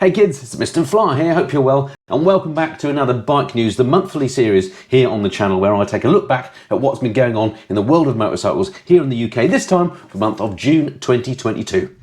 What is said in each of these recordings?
Hey kids, it's Mr. Fly here, hope you're well, and welcome back to another Bike News, the monthly series here on the channel where I take a look back at what's been going on in the world of motorcycles here in the UK, this time for the month of June 2022.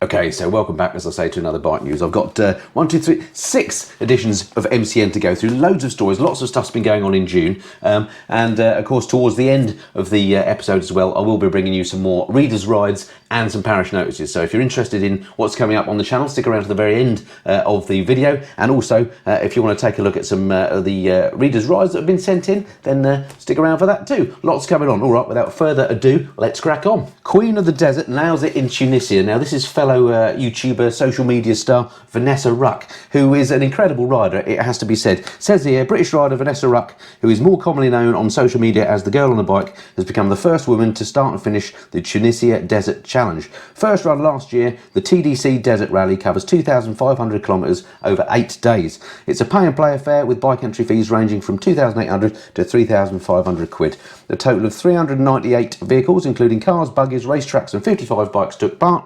Okay, so welcome back, as I say, to another Bike News. I've got 6 editions of MCN to go through, loads of stories, lots of stuff's been going on in June, and of course towards the end of the episode as well, I will be bringing you some more readers' rides and some parish notices. So if you're interested in what's coming up on the channel, stick around to the very end of the video, and also if you want to take a look at some of the readers' rides that have been sent in, then stick around for that too. Lots coming on. All right, without further ado, let's crack on. Queen of the Desert nails it in Tunisia. Now this is fellow YouTuber, social media star Vanessa Ruck, who is an incredible rider, it has to be said. Says here, British rider Vanessa Ruck, who is more commonly known on social media as the girl on a bike, has become the first woman to start and finish the Tunisia Desert Challenge. First run last year, the TDC Desert Rally covers 2,500 kilometres over 8 days. It's a pay and play affair with bike entry fees ranging from 2,800 to 3,500 quid. A total of 398 vehicles, including cars, buggies, racetracks and 55 bikes took part.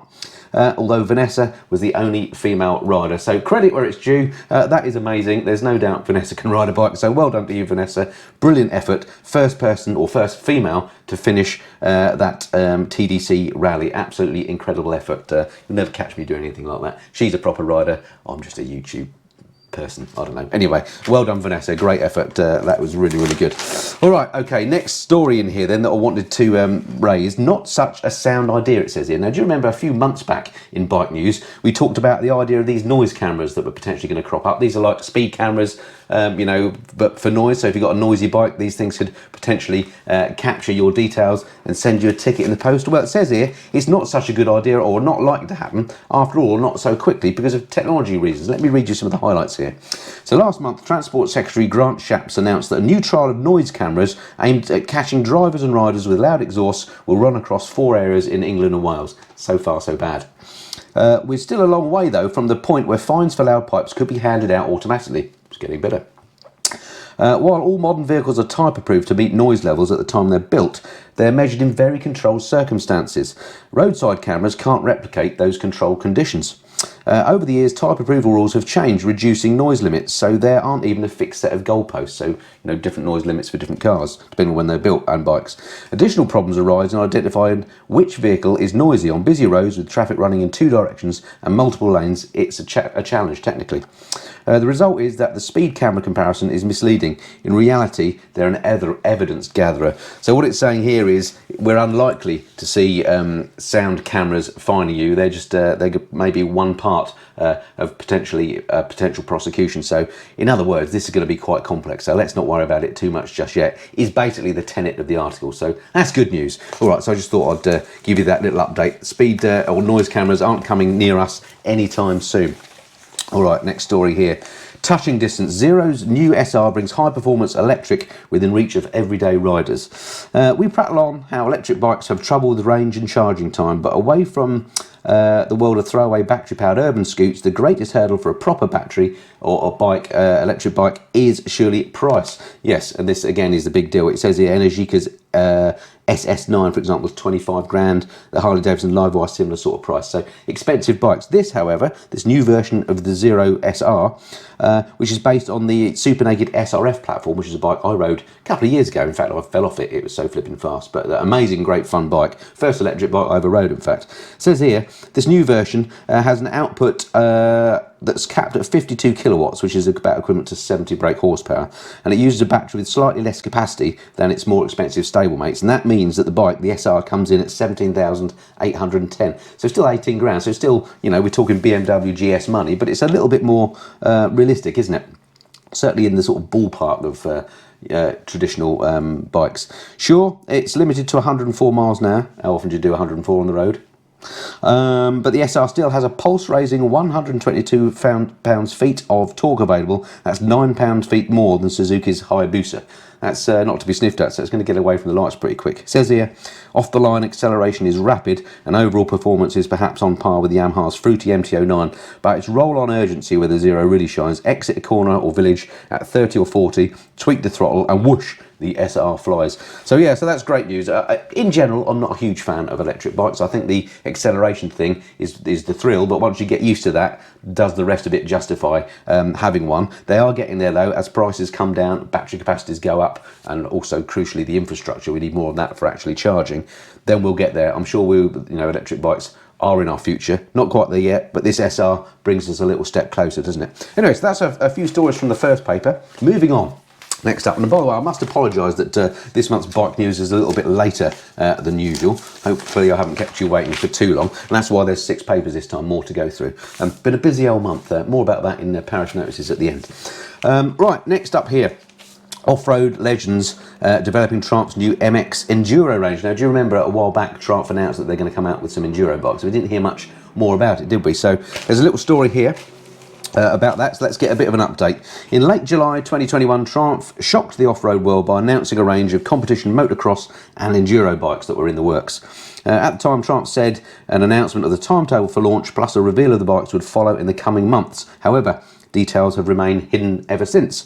Although Vanessa was the only female rider. So credit where it's due, that is amazing. There's no doubt Vanessa can ride a bike, so well done to you, Vanessa. Brilliant effort. First person or first female to finish that TDC rally. Absolutely incredible effort. You'll never catch me doing anything like that. She's a proper rider. I'm just a YouTube person, I don't know. Anyway, well done Vanessa, great effort. That was really, really good. All right, okay, next story in here then that I wanted to raise. Not such a sound idea, it says here. Now, do you remember a few months back in Bike News, we talked about the idea of these noise cameras that were potentially going to crop up. These are like speed cameras, you know, but for noise. So if you've got a noisy bike, these things could potentially capture your details and send you a ticket in the post. Well, it says here, it's not such a good idea, or not likely to happen, after all, not so quickly, because of technology reasons. Let me read you some of the highlights here. So last month, Transport Secretary Grant Shapps announced that a new trial of noise cameras aimed at catching drivers and riders with loud exhausts will run across 4 areas in England and Wales. So far, so bad. We're still a long way, though, from the point where fines for loud pipes could be handed out automatically. It's getting better. While all modern vehicles are type approved to meet noise levels at the time they're built, they're measured in very controlled circumstances. Roadside cameras can't replicate those controlled conditions. Over the years, type approval rules have changed, reducing noise limits, so there aren't even a fixed set of goalposts, so you know, different noise limits for different cars, depending on when they're built and bikes. Additional problems arise in identifying which vehicle is noisy. On busy roads with traffic running in 2 directions and multiple lanes, it's a challenge technically. The result is that the speed camera comparison is misleading. In reality, they're an evidence gatherer. So what it's saying here is we're unlikely to see sound cameras fining you. They're just they may be one part of potential prosecution. So in other words, this is going to be quite complex. So let's not worry about it too much just yet. Is basically the tenet of the article. So that's good news. All right. So I just thought I'd give you that little update. Speed or noise cameras aren't coming near us anytime soon. All right, next story here. Touching distance. Zero's new SR brings high-performance electric within reach of everyday riders. We prattle on how electric bikes have trouble with range and charging time, but away from the world of throwaway battery-powered urban scoots, the greatest hurdle for a proper battery or bike, electric bike, is surely price. Yes, and this again is the big deal. It says here, Energica's SS9, for example, was 25 grand. The Harley Davidson Livewire, similar sort of price. So expensive bikes. This, however, this new version of the Zero SR, which is based on the Super Naked SRF platform, which is a bike I rode a couple of years ago. In fact, I fell off it. It was so flipping fast. But amazing, great fun bike. First electric bike I ever rode, in fact. It says here, this new version has an output that's capped at 52 kilowatts, which is about equivalent to 70 brake horsepower, and it uses a battery with slightly less capacity than its more expensive stablemates, and that means that the bike, the SR, comes in at 17,810, so still 18 grand, so still, you know, we're talking BMW GS money, but it's a little bit more realistic, isn't it? Certainly in the sort of ballpark of traditional bikes. Sure, it's limited to 104 miles an hour. How often do you do 104 on the road? But the SR still has a pulse-raising 122 pounds-feet of torque available. That's 9 pounds-feet more than Suzuki's Hayabusa. That's not to be sniffed at, so it's going to get away from the lights pretty quick. It says here, off-the-line acceleration is rapid and overall performance is perhaps on par with the Yamaha's fruity MT-09, but its roll-on urgency where the Zero really shines. Exit a corner or village at 30 or 40, tweak the throttle and whoosh, the SR flies. So yeah, so that's great news. In general, I'm not a huge fan of electric bikes. I think the acceleration thing is the thrill, but once you get used to that, does the rest of it justify having one? They are getting there though, as prices come down, battery capacities go up, and also crucially the infrastructure. We need more of that for actually charging. Then we'll get there. I'm sure electric bikes are in our future. Not quite there yet, but this SR brings us a little step closer, doesn't it? Anyway, so that's a few stories from the first paper. Moving on. Next up, and by the way, I must apologise that this month's bike news is a little bit later than usual. Hopefully I haven't kept you waiting for too long, and that's why there's 6 papers this time, more to go through. Been a busy old month. More about that in Parish Notices at the end. Right, next up here. OffRoad Legends developing Triumph's new MX Enduro range. Now, do you remember a while back Triumph announced that they're going to come out with some Enduro bikes? We didn't hear much more about it, did we? So there's a little story here about that, so let's get a bit of an update. In late July 2021, Triumph shocked the off-road world by announcing a range of competition motocross and enduro bikes that were in the works. At the time, Triumph said an announcement of the timetable for launch plus a reveal of the bikes would follow in the coming months. However, details have remained hidden ever since.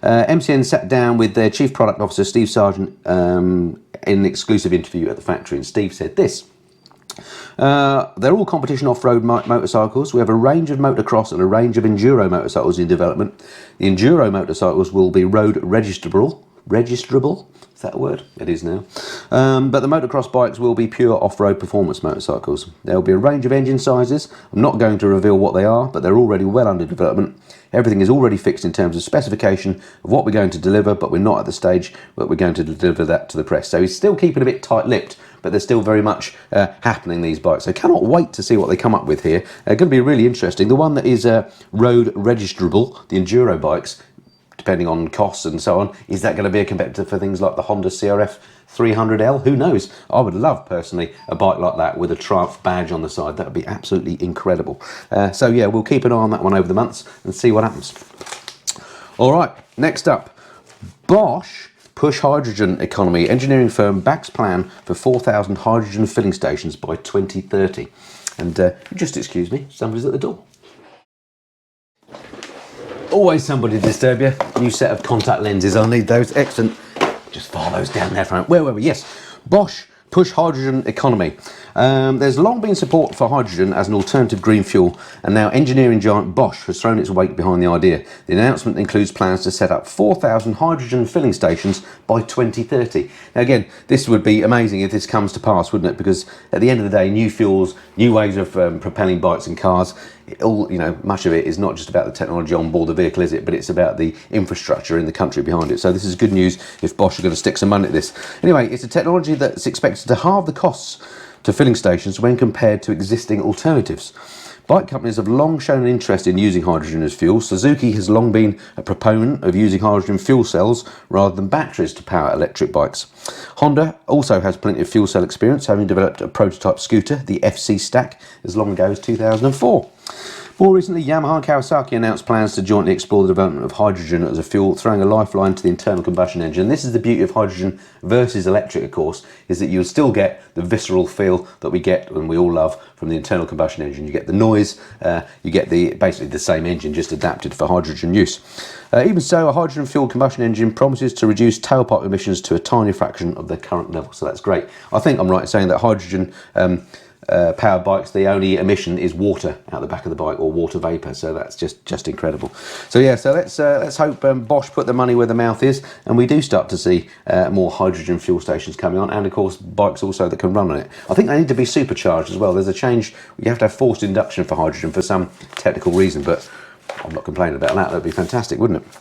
MCN sat down with their Chief Product Officer, Steve Sargent, in an exclusive interview at the factory, and Steve said this. They're all competition off-road motorcycles. We have a range of motocross and a range of enduro motorcycles in development. The enduro motorcycles will be road registrable. Is that a word? It is now. But the motocross bikes will be pure off-road performance motorcycles. There will be a range of engine sizes. I'm not going to reveal what they are, but they're already well under development. Everything is already fixed in terms of specification of what we're going to deliver, but we're not at the stage that we're going to deliver that to the press. So he's still keeping a bit tight-lipped, but there's still very much happening, these bikes. I cannot wait to see what they come up with here. Going to be really interesting. The one that is road registrable, the enduro bikes, depending on costs and so on, is that going to be a competitor for things like the Honda CRF 300L? Who knows? I would love, personally, a bike like that with a Triumph badge on the side. That would be absolutely incredible. So yeah, we'll keep an eye on that one over the months and see what happens. All right, next up, Bosch push hydrogen economy. Engineering firm backs plan for 4,000 hydrogen filling stations by 2030. And just excuse me, somebody's at the door. Always somebody to disturb you. New set of contact lenses. I'll need those. Excellent. Just file those down there for where were we? Yes. Bosch push hydrogen economy. There's long been support for hydrogen as an alternative green fuel, and now engineering giant Bosch has thrown its weight behind the idea. The announcement includes plans to set up 4,000 hydrogen filling stations by 2030. Now again, this would be amazing if this comes to pass, wouldn't it? Because at the end of the day, new fuels, new ways of propelling bikes and cars, much of it is not just about the technology on board the vehicle, is it? But it's about the infrastructure in the country behind it. So this is good news if Bosch are going to stick some money at this. Anyway, it's a technology that's expected to halve the costs to filling stations when compared to existing alternatives. Bike companies have long shown an interest in using hydrogen as fuel. Suzuki has long been a proponent of using hydrogen fuel cells rather than batteries to power electric bikes. Honda also has plenty of fuel cell experience, having developed a prototype scooter, the FC Stack, as long ago as 2004. More recently, Yamaha and Kawasaki announced plans to jointly explore the development of hydrogen as a fuel, throwing a lifeline to the internal combustion engine. This is the beauty of hydrogen versus electric, of course, is that you'll still get the visceral feel that we get and we all love from the internal combustion engine. You get the noise, you get basically the same engine, just adapted for hydrogen use. Even so, a hydrogen-fueled combustion engine promises to reduce tailpipe emissions to a tiny fraction of their current level, so that's great. I think I'm right in saying that hydrogen powered bikes, the only emission is water out the back of the bike, or water vapor, so that's just incredible. So yeah, so let's hope Bosch put the money where the mouth is, and we do start to see more hydrogen fuel stations coming on, and of course bikes also that can run on it. I think they need to be supercharged as well. There's a change, you have to have forced induction for hydrogen for some technical reason, but I'm not complaining about that. That'd be fantastic, wouldn't it?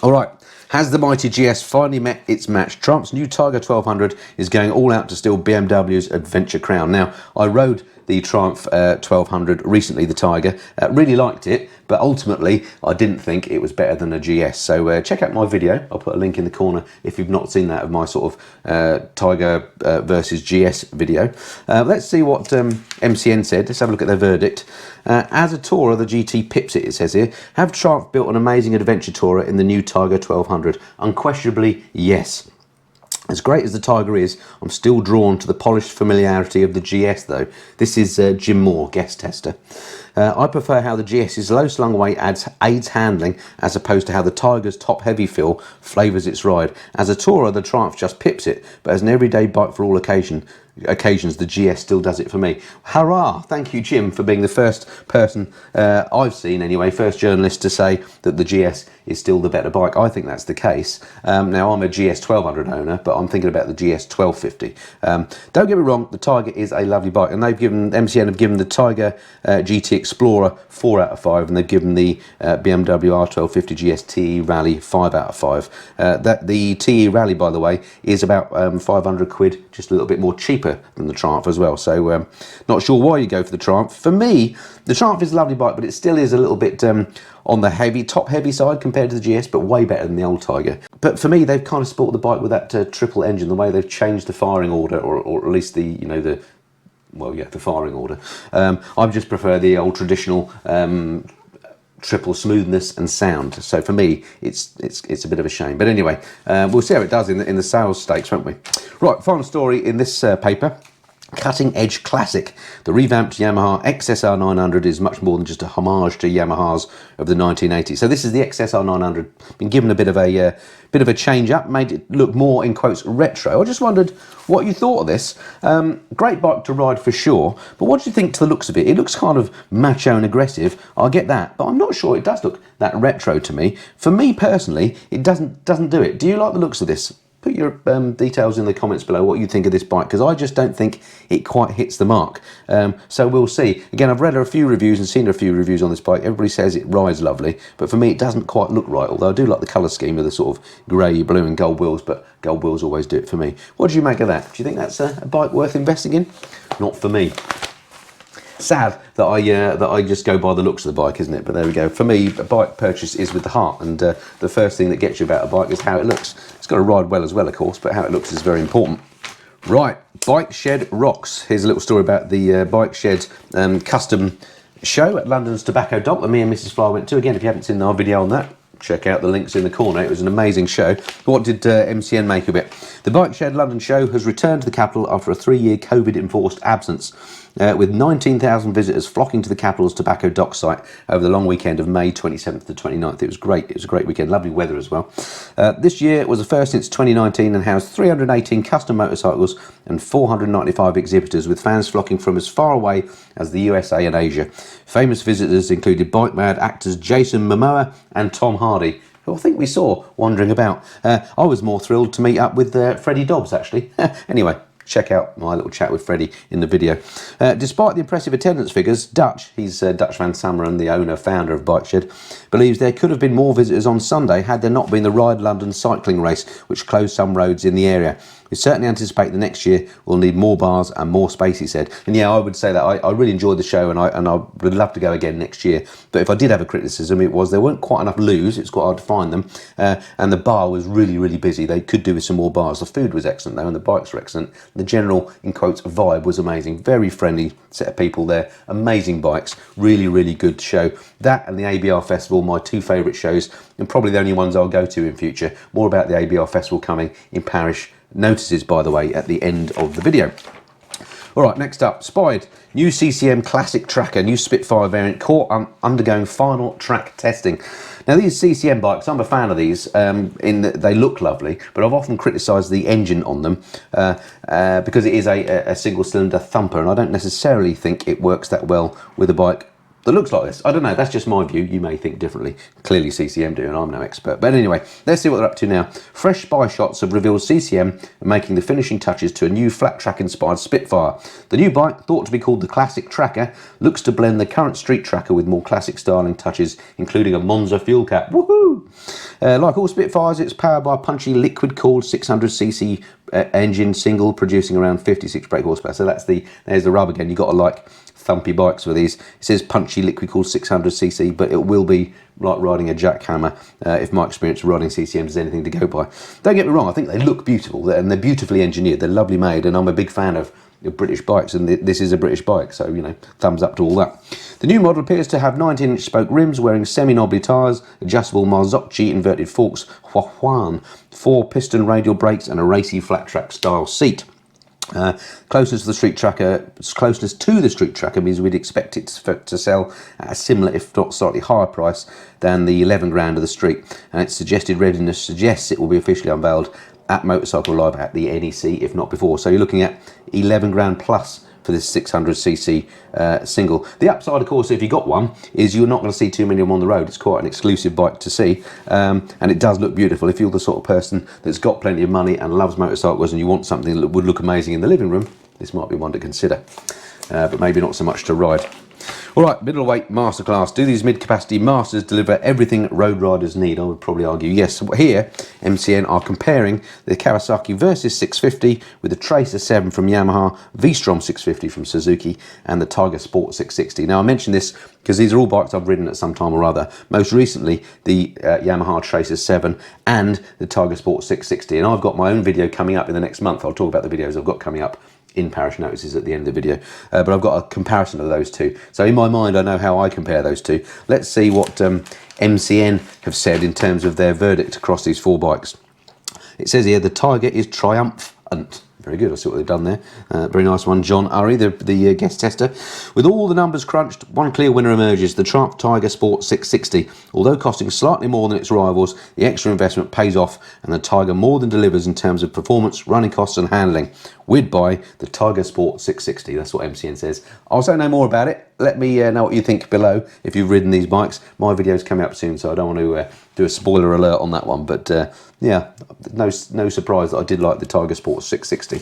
All right. Has the mighty GS finally met its match? Triumph's new Tiger 1200 is going all out to steal BMW's adventure crown. Now, I rode the Triumph 1200 recently, the Tiger. Really liked it, but ultimately I didn't think it was better than a GS. So check out my video. I'll put a link in the corner if you've not seen that, of my sort of Tiger versus GS video. Let's see what MCN said. Let's have a look at their verdict. As a tourer, the GT pips it says here. Have Triumph built an amazing adventure tourer in the new Tiger 1200? Unquestionably, yes. As great as the Tiger is, I'm still drawn to the polished familiarity of the GS though. This is Jim Moore, guest tester. I prefer how the GS's low slung weight aids handling as opposed to how the Tiger's top heavy feel flavours its ride. As a tourer, the Triumph just pips it, but as an everyday bike for all occasions, the GS still does it for me. Hurrah! Thank you, Jim, for being the first person I've seen anyway, first journalist to say that the GS is still the better bike. I think that's the case. Now, I'm a GS 1200 owner, but I'm thinking about the GS 1250. Don't get me wrong, the Tiger is a lovely bike, and MCN have given the Tiger GT Explorer 4 out of 5, and they've given the BMW R1250GS TE Rallye 5 out of 5. The TE Rallye, by the way, is about 500 quid, just a little bit more cheaper than the Triumph as well. So not sure why you go for the Triumph. For me, the Triumph is a lovely bike, but it still is a little bit on the top heavy side compared to the GS, but way better than the old Tiger. But for me, they've kind of sported the bike with that triple engine, the way they've changed the firing order, or at least the firing order. I just prefer the old traditional triple smoothness and sound. So for me, it's a bit of a shame. But anyway, we'll see how it does in the sales stakes, won't we? Right, final story in this paper. Cutting edge classic. The revamped Yamaha XSR900 is much more than just a homage to Yamahas of the 1980s. So this is the XSR900, been given a bit of a change up, made it look more, in quotes, retro. I just wondered what you thought of this. Great bike to ride for sure, but what do you think to the looks of it? It looks kind of macho and aggressive, I get that, but I'm not sure it does look that retro to me. For me personally, it doesn't do it. Do you like the looks of this? Put your details in the comments below what you think of this bike, because I just don't think it quite hits the mark. So we'll see. Again, I've read a few reviews and seen a few reviews on this bike. Everybody says it rides lovely, but for me it doesn't quite look right, although I do like the colour scheme of the sort of grey, blue and gold wheels, but gold wheels always do it for me. What do you make of that? Do you think that's a bike worth investing in? Not for me. Sad that I just go by the looks of the bike, isn't it? But there we go. For me, a bike purchase is with the heart, and the first thing that gets you about a bike is how it looks. It's got to ride well as well, of course, but how it looks is very important. Right, Bike Shed rocks. Here's a little story about the Bike Shed custom show at London's Tobacco Dock that me and Mrs. Fly went to. Again, if you haven't seen our video on that, check out the links in the corner. It was an amazing show. What did MCN make of it? The Bike Shed London show has returned to the capital after a 3-year COVID-enforced absence, with 19,000 visitors flocking to the capital's Tobacco Dock site over the long weekend of May 27th to 29th. It was great. It was a great weekend. Lovely weather as well. This year was the first since 2019 and housed 318 custom motorcycles and 495 exhibitors, with fans flocking from as far away as the USA and Asia. Famous visitors included bike mad actors Jason Momoa and Tom Hardy, who I think we saw wandering about. I was more thrilled to meet up with Freddie Dobbs, actually. Anyway, check out my little chat with Freddie in the video. Despite the impressive attendance figures, he's Dutch Van Summeren, the owner, founder of Bike Shed, believes there could have been more visitors on Sunday had there not been the Ride London cycling race, which closed some roads in the area. We certainly anticipate the next year we'll need more bars and more space, he said. And yeah, I would say that I really enjoyed the show, and I would love to go again next year. But if I did have a criticism, it was there weren't quite enough loos. It's quite hard to find them. And the bar was really, really busy. They could do with some more bars. The food was excellent though, and the bikes were excellent. The general, in quotes, vibe was amazing. Very friendly set of people there. Amazing bikes. Really, really good show. That and the ABR Festival, my two favourite shows, and probably the only ones I'll go to in future. More about the ABR Festival coming in Parish Notices, by the way, at the end of the video. All right, next up, SPIDE. New CCM Classic Tracker, new Spitfire variant, caught undergoing final track testing. Now, these CCM bikes, I'm a fan of these, in that they look lovely, but I've often criticised the engine on them because it is a single-cylinder thumper, and I don't necessarily think it works that well with a bike that looks like this. I don't know, that's just my view. You may think differently. Clearly CCM do, and I'm no expert. But anyway, let's see what they're up to now. Fresh spy shots have revealed CCM are making the finishing touches to a new flat track inspired Spitfire. The new bike, thought to be called the Classic Tracker, looks to blend the current street tracker with more classic styling touches, including a Monza fuel cap. Woohoo! Like all Spitfires, it's powered by a punchy liquid-cooled 600cc engine, single, producing around 56 brake horsepower. So there's the rub again. You've got to like thumpy bikes with these. It says punchy liquid-cooled 600cc, but it will be like riding a jackhammer if my experience of riding CCMs is anything to go by. Don't get me wrong, I think they look beautiful, and they're beautifully engineered. They're lovely made, and I'm a big fan of British bikes, and this is a British bike, so, you know, thumbs up to all that. The new model appears to have 19-inch spoke rims, wearing semi-knobbly tyres, adjustable Marzocchi inverted forks, 4-piston radial brakes, and a racy flat track style seat. Closeness to the street tracker means we'd expect it to sell at a similar, if not slightly higher price than the 11 grand of the street. And its suggested readiness suggests it will be officially unveiled at Motorcycle Live at the NEC, if not before. So you're looking at 11 grand plus for this 600cc single. The upside, of course, if you got one, is you're not going to see too many of them on the road. It's quite an exclusive bike to see, and it does look beautiful. If you're the sort of person that's got plenty of money and loves motorcycles and you want something that would look amazing in the living room, this might be one to consider, but maybe not so much to ride. All right, middleweight masterclass. Do these mid-capacity masters deliver everything road riders need? I would probably argue yes. So here, MCN are comparing the Kawasaki Versys 650 with the Tracer 7 from Yamaha, V-Strom 650 from Suzuki, and the Tiger Sport 660. Now, I mention this because these are all bikes I've ridden at some time or other. Most recently, the Yamaha Tracer 7 and the Tiger Sport 660. And I've got my own video coming up in the next month. I'll talk about the videos I've got coming up in Parish Notices at the end of the video, but I've got a comparison of those two. So in my mind, I know how I compare those two. Let's see what MCN have said in terms of their verdict across these four bikes. It says here, the Tiger is triumphant. Very good, I see what they've done there. Very nice one, John Urry, the guest tester. With all the numbers crunched, one clear winner emerges, the Triumph Tiger Sport 660. Although costing slightly more than its rivals, the extra investment pays off, and the Tiger more than delivers in terms of performance, running costs and handling. We'd buy the Tiger Sport 660, that's what MCN says. I'll say no more about it. Let me know what you think below if you've ridden these bikes. My video's coming up soon, so I don't want to do a spoiler alert on that one, but yeah, no surprise that I did like the Tiger Sport 660.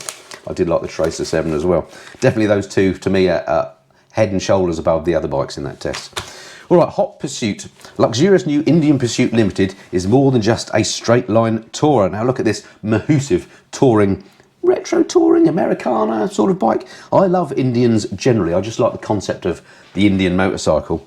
I did like the Tracer 7 as well. Definitely those two, to me, are head and shoulders above the other bikes in that test. All right, Hot Pursuit. Luxurious new Indian Pursuit Limited is more than just a straight line tourer. Now look at this Mahusive touring, retro touring, Americana sort of bike. I love Indians generally. I just like the concept of the Indian motorcycle.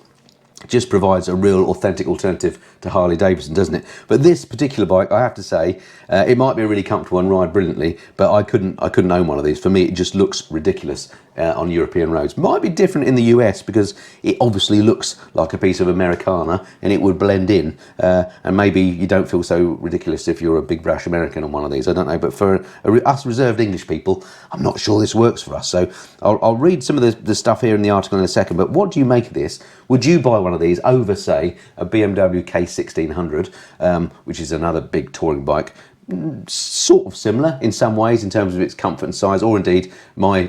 It just provides a real authentic alternative to Harley Davidson, doesn't it? But this particular bike, I have to say, it might be really comfortable and ride brilliantly, but I couldn't own one of these. For me, it just looks ridiculous on European roads. Might be different in the US because it obviously looks like a piece of Americana and it would blend in, and maybe you don't feel so ridiculous if you're a big brash American on one of these. I don't know, but for us reserved English people, I'm not sure this works for us. So I'll read some of the stuff here in the article in a second, but what do you make of this? Would you buy one of these over, say, a BMW K1600, which is another big touring bike, sort of similar in some ways in terms of its comfort and size, or indeed my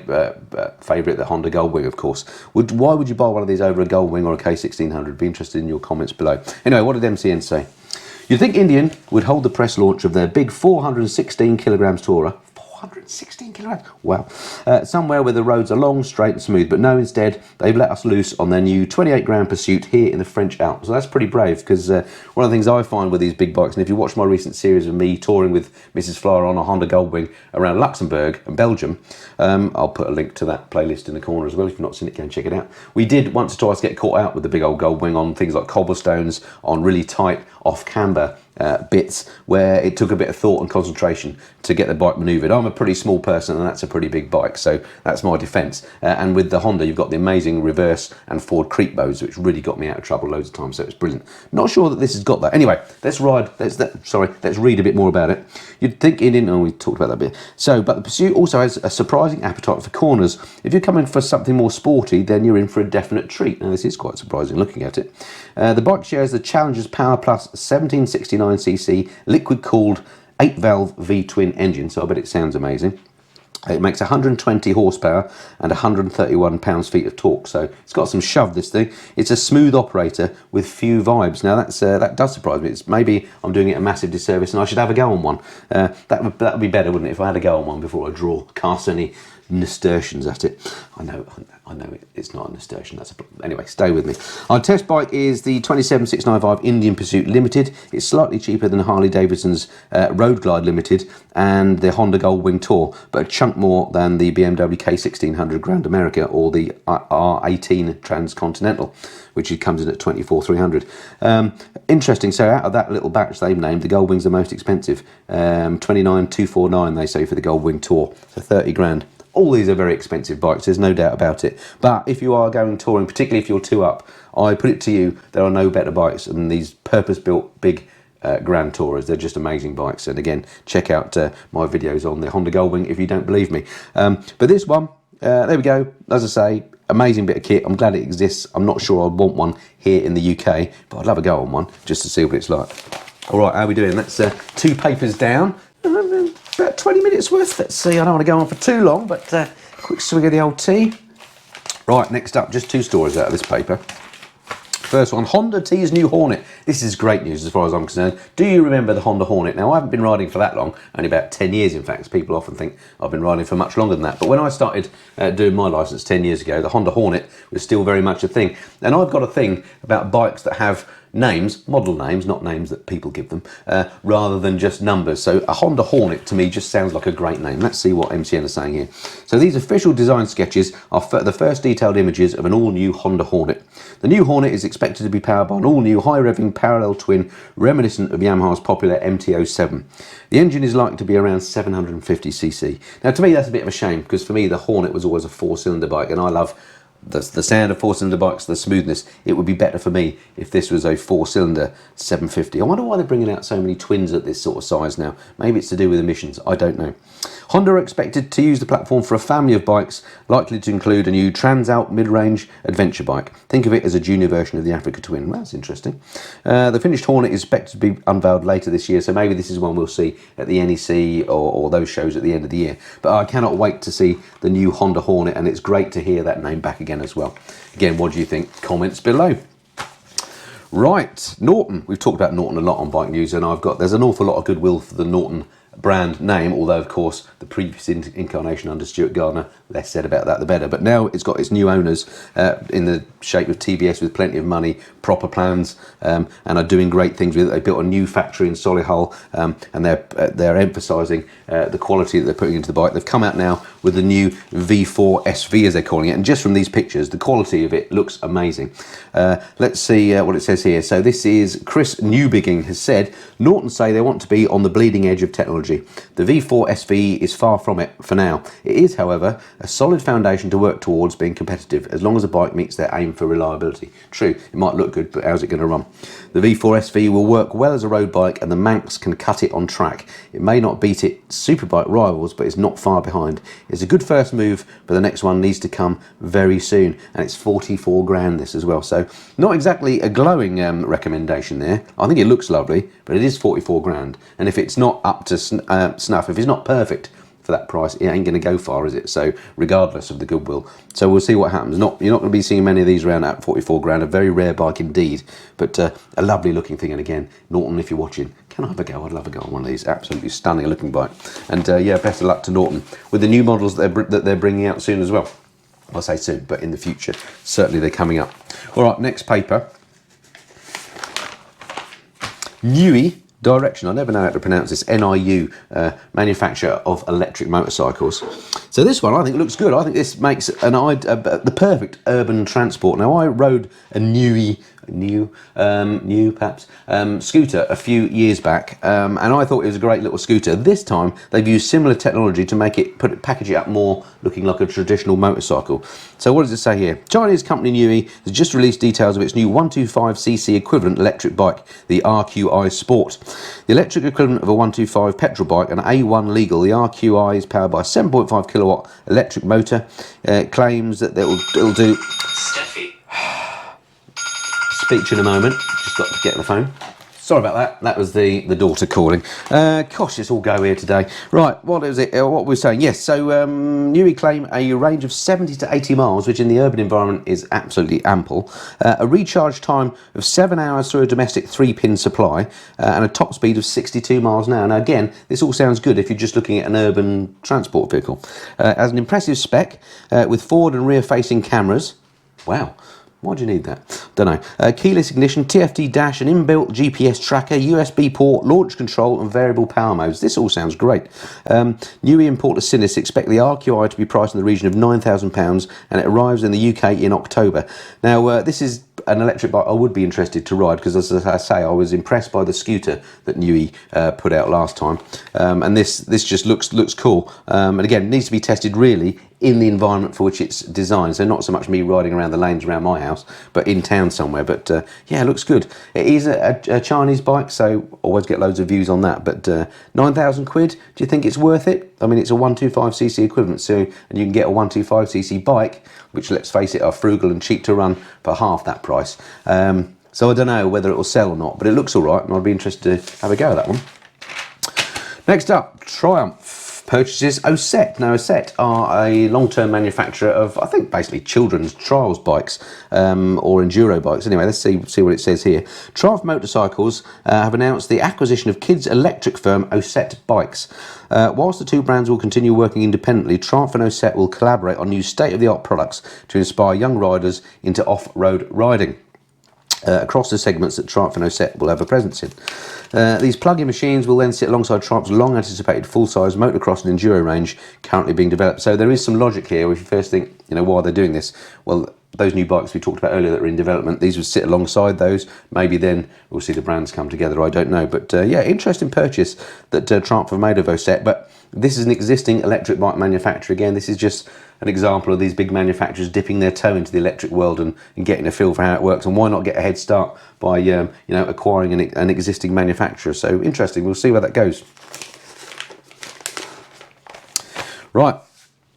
favourite, the Honda Goldwing, of course. Why would you buy one of these over a Goldwing or a K1600? Be interested in your comments below. Anyway, what did MCN say? You'd think Indian would hold the press launch of their big 416 kilograms tourer. 416 kilograms, wow. Somewhere where the roads are long, straight and smooth, but no, instead they've let us loose on their new 28 grand Pursuit here in the French Alps. So that's pretty brave, because one of the things I find with these big bikes, and if you watch my recent series of me touring with Mrs. Flyer on a Honda Goldwing around Luxembourg and Belgium, I'll put a link to that playlist in the corner as well. If you've not seen it, go and check it out. We did once or twice get caught out with the big old Goldwing on things like cobblestones, on really tight off-camber bits where it took a bit of thought and concentration to get the bike manoeuvred. I'm a pretty small person and that's a pretty big bike, so that's my defence. And with the Honda, you've got the amazing reverse and forward creep modes, which really got me out of trouble loads of times, so it's brilliant. Not sure that this has got that. Anyway, let's read a bit more about it. You'd think we talked about that a bit. So, but the Pursuit also has a surprising appetite for corners. If you're coming for something more sporty, then you're in for a definite treat. Now, this is quite surprising looking at it. The bike shares the Challenger's Power Plus 1769cc liquid-cooled 8-valve V-twin engine, so I bet it sounds amazing. It makes 120 horsepower and 131 pounds-feet of torque, so it's got some shove, this thing. It's a smooth operator with few vibes. Now that does surprise me. Maybe I'm doing it a massive disservice and I should have a go on one. That would be better, wouldn't it, if I had a go on one before I cast any nasturtiums at it. I know it's not a nasturtium. Anyway, stay with me. Our test bike is the 27695 Indian Pursuit Limited. It's slightly cheaper than Harley Davidson's Road Glide Limited and the Honda Goldwing Tour, but a chunk more than the BMW K1600 Grand America or the R18 Transcontinental, which comes in at 24,300. Interesting. So out of that little batch they've named, the Goldwing's the most expensive. 29,249 they say for the Goldwing Tour, so 30 grand. All these are very expensive bikes, there's no doubt about it. But if you are going touring, particularly if you're two up, I put it to you, there are no better bikes than these purpose-built big Grand Tourers. They're just amazing bikes. And again, check out my videos on the Honda Goldwing if you don't believe me. But this one, there we go. As I say, amazing bit of kit. I'm glad it exists. I'm not sure I'd want one here in the UK, but I'd love a go on one just to see what it's like. All right, how are we doing? That's 2 papers down. About 20 minutes worth. Let's see. I don't want to go on for too long, but quick swig of the old tea. Right, next up, just 2 stories out of this paper. First one, Honda teased new Hornet. This is great news as far as I'm concerned. Do you remember the Honda Hornet? Now, I haven't been riding for that long, only about 10 years in fact. People often think I've been riding for much longer than that. But when I started doing my licence 10 years ago, the Honda Hornet was still very much a thing. And I've got a thing about bikes that have names, model names, not names that people give them, rather than just numbers. So a Honda Hornet to me just sounds like a great name. Let's see what MCN are saying here. So these official design sketches are the first detailed images of an all-new Honda Hornet. The new Hornet is expected to be powered by an all-new high-revving parallel twin reminiscent of Yamaha's popular MT-07. The engine is likely to be around 750cc. Now to me that's a bit of a shame, because for me the Hornet was always a 4-cylinder bike, and I love the sound of 4-cylinder bikes, the smoothness. It would be better for me if this was a 4-cylinder 750. I wonder why they're bringing out so many twins at this sort of size now. Maybe it's to do with emissions, I don't know. Honda are expected to use the platform for a family of bikes, likely to include a new Transalp mid-range adventure bike. Think of it as a junior version of the Africa Twin. Well, that's interesting. The finished Hornet is expected to be unveiled later this year, so maybe this is one we'll see at the NEC or those shows at the end of the year. But I cannot wait to see the new Honda Hornet, and it's great to hear that name back again as well. Again, what do you think? Comments below. Right, Norton. We've talked about Norton a lot on Bike News, and there's an awful lot of goodwill for the Norton brand name, although of course the previous incarnation under Stuart Gardner, less said about that the better. But now it's got its new owners in the shape of TBS with plenty of money, proper plans, and are doing great things with it. They built a new factory in Solihull, and they're emphasising the quality that they're putting into the bike. They've come out now with the new V4 SV, as they're calling it, and just from these pictures the quality of it looks amazing. Let's see what it says here. So this is Chris Newbigging has said, Norton say they want to be on the bleeding edge of technology. The V4 SV is far from it for now. It is, however, a solid foundation to work towards being competitive, as long as the bike meets their aim for reliability. True, it might look good, but how's it going to run? The V4 SV will work well as a road bike, and the Manx can cut it on track. It may not beat its superbike rivals, but it's not far behind. It's a good first move, but the next one needs to come very soon, and it's 44 grand this as well. So not exactly a glowing recommendation there. I think it looks lovely, but it is 44 grand, and if it's not up to snuff, if it's not perfect for that price, it ain't going to go far, is it? So regardless of the goodwill, so we'll see what happens. You're not going to be seeing many of these around at 44 grand. A very rare bike indeed, but a lovely looking thing. And again, Norton, if you're watching, can I have a go? I'd love a go on one of these. Absolutely stunning looking bike. And yeah, best of luck to Norton with the new models that they're bringing out soon as well. I'll say soon, but in the future, certainly they're coming up. All right, next paper. NIU Direction, I never know how to pronounce this, NIU, manufacturer of electric motorcycles. So this one I think looks good. I think this makes the perfect urban transport. Now I rode a new scooter a few years back, and I thought it was a great little scooter. This time they've used similar technology to package it up more looking like a traditional motorcycle. So what does it say here? Chinese company NIU has just released details of its new 125cc equivalent electric bike, the RQi Sport. The electric equivalent of a 125 petrol bike, an A1 legal, the RQi is powered by a 7.5 kilowatt electric motor. It claims that it'll do... Steffi. Speech in a moment. Just got to get the phone. Sorry about that. That was the daughter calling. Gosh, it's all go here today. Right, what is it? What we're saying? Yes, so NIU claim a range of 70 to 80 miles, which in the urban environment is absolutely ample. A recharge time of 7 hours through a domestic 3-pin supply, and a top speed of 62 miles an hour. Now again, this all sounds good if you're just looking at an urban transport vehicle. As an impressive spec, with forward and rear facing cameras. Wow. Why do you need that? Don't know. Keyless ignition, TFT dash, an inbuilt GPS tracker, USB port, launch control and variable power modes. This all sounds great. NIU importer Sinis expect the RQi to be priced in the region of £9,000, and it arrives in the UK in October. Now this is an electric bike I would be interested to ride, because as I say, I was impressed by the scooter that NIU put out last time, and this just looks cool, and again, it needs to be tested really in the environment for which it's designed, so not so much me riding around the lanes around my house, but in town somewhere. But yeah, it looks good. It is a Chinese bike, so always get loads of views on that, but 9,000 quid, do you think it's worth it? I mean, it's a 125cc equivalent, so, and you can get a 125cc bike, which, let's face it, are frugal and cheap to run, for half that price. So I don't know whether it will sell or not, but it looks all right, and I'd be interested to have a go at that one. Next up, Triumph purchases OSET. Now, OSET are a long-term manufacturer of, I think, basically children's trials bikes, or enduro bikes. Anyway, let's see what it says here. Triumph Motorcycles have announced the acquisition of kids electric firm OSET Bikes. Whilst the two brands will continue working independently, Triumph and OSET will collaborate on new state-of-the-art products to inspire young riders into off-road riding. Across the segments that Triumph and OSET will have a presence in. These plug-in machines will then sit alongside Triumph's long-anticipated full-size motocross and enduro range currently being developed. So there is some logic here. If you first think, you know, why they're doing this, well, those new bikes we talked about earlier that are in development, these would sit alongside those. Maybe then we'll see the brands come together, I don't know. But yeah, interesting purchase that Triumph have made of OSET. But this is an existing electric bike manufacturer. Again, this is just an example of these big manufacturers dipping their toe into the electric world and getting a feel for how it works. And why not get a head start by you know, acquiring an existing manufacturer? So interesting. We'll see where that goes. Right.